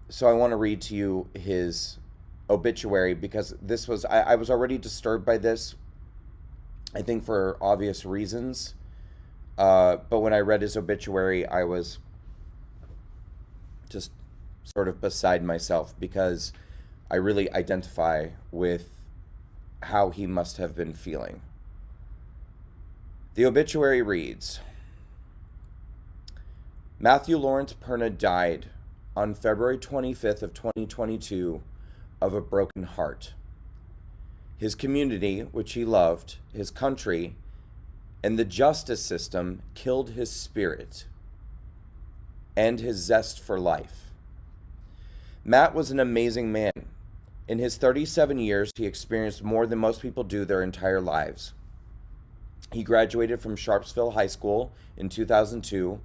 So I want to read to you his obituary because I was already disturbed by this, I think for obvious reasons. But when I read his obituary, I was just sort of beside myself because I really identify with how he must have been feeling. The obituary reads, Matthew Lawrence Perna died on February 25th of 2022 of a broken heart. His community, which he loved, his country, and the justice system killed his spirit and his zest for life. Matt was an amazing man. In his 37 years, he experienced more than most people do their entire lives. He graduated from Sharpsville High School in 2002.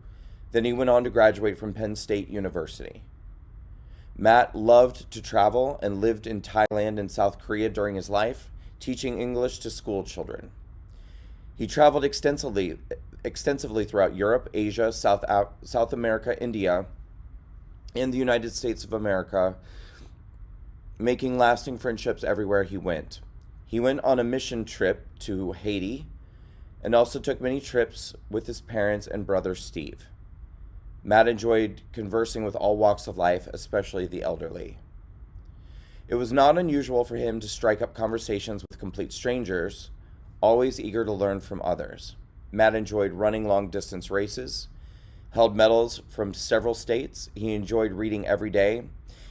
Then he went on to graduate from Penn State University. Matt loved to travel and lived in Thailand and South Korea during his life, teaching English to school children. He traveled extensively throughout Europe, Asia, South America, India, and the United States of America, making lasting friendships everywhere he went. He went on a mission trip to Haiti and also took many trips with his parents and brother Steve. Matt enjoyed conversing with all walks of life, especially the elderly. It was not unusual for him to strike up conversations with complete strangers, always eager to learn from others. Matt enjoyed running long-distance races, held medals from several states. He enjoyed reading every day.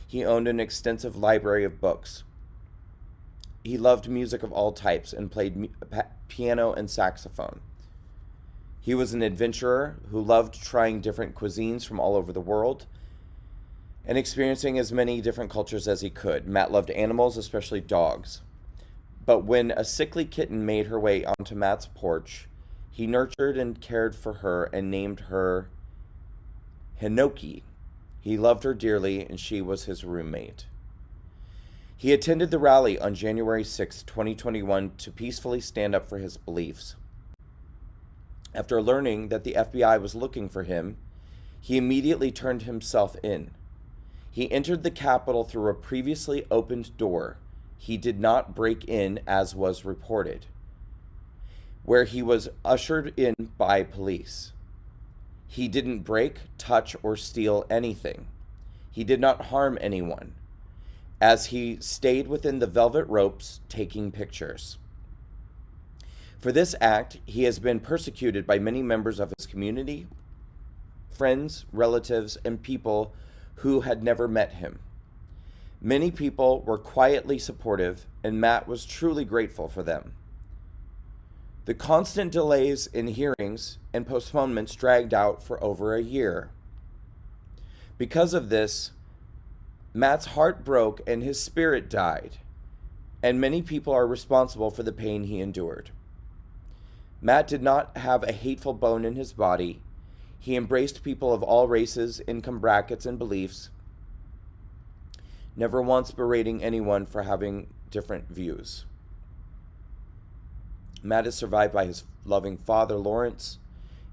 He owned an extensive library of books. He loved music of all types and played piano and saxophone. He was an adventurer who loved trying different cuisines from all over the world and experiencing as many different cultures as he could. Matt loved animals, especially dogs. But when a sickly kitten made her way onto Matt's porch, he nurtured and cared for her and named her Hinoki. He loved her dearly, and she was his roommate. He attended the rally on January 6, 2021, to peacefully stand up for his beliefs. After learning that the FBI was looking for him, he immediately turned himself in. He entered the Capitol through a previously opened door. He did not break in, as was reported, where he was ushered in by police. He didn't break, touch, or steal anything. He did not harm anyone, as he stayed within the velvet ropes taking pictures. For this act, he has been persecuted by many members of his community, friends, relatives, and people who had never met him. Many people were quietly supportive, and Matt was truly grateful for them. The constant delays in hearings and postponements dragged out for over a year. Because of this, Matt's heart broke and his spirit died, and many people are responsible for the pain he endured. Matt did not have a hateful bone in his body. He embraced people of all races, income brackets, and beliefs, never once berating anyone for having different views. Matt is survived by his loving father, Lawrence,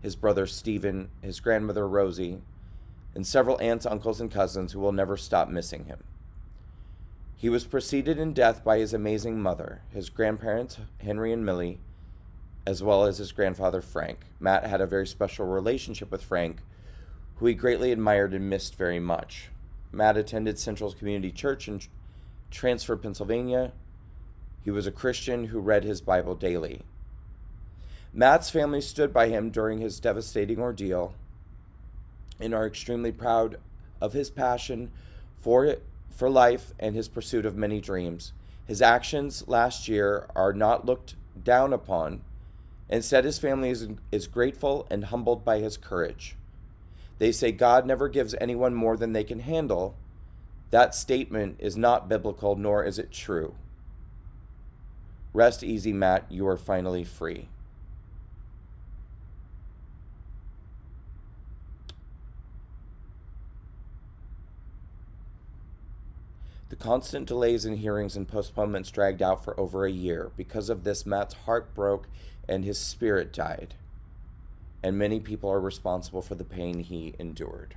his brother, Stephen, his grandmother, Rosie, and several aunts, uncles, and cousins who will never stop missing him. He was preceded in death by his amazing mother, his grandparents, Henry and Millie, as well as his grandfather, Frank. Matt had a very special relationship with Frank, who he greatly admired and missed very much. Matt attended Central Community Church in Transfer, Pennsylvania. He was a Christian who read his Bible daily. Matt's family stood by him during his devastating ordeal and are extremely proud of his passion for life and his pursuit of many dreams. His actions last year are not looked down upon. Instead, his family is grateful and humbled by his courage. They say God never gives anyone more than they can handle. That statement is not biblical, nor is it true. Rest easy, Matt. You are finally free. The constant delays in hearings and postponements dragged out for over a year. Because of this, Matt's heart broke and his spirit died. And many people are responsible for the pain he endured.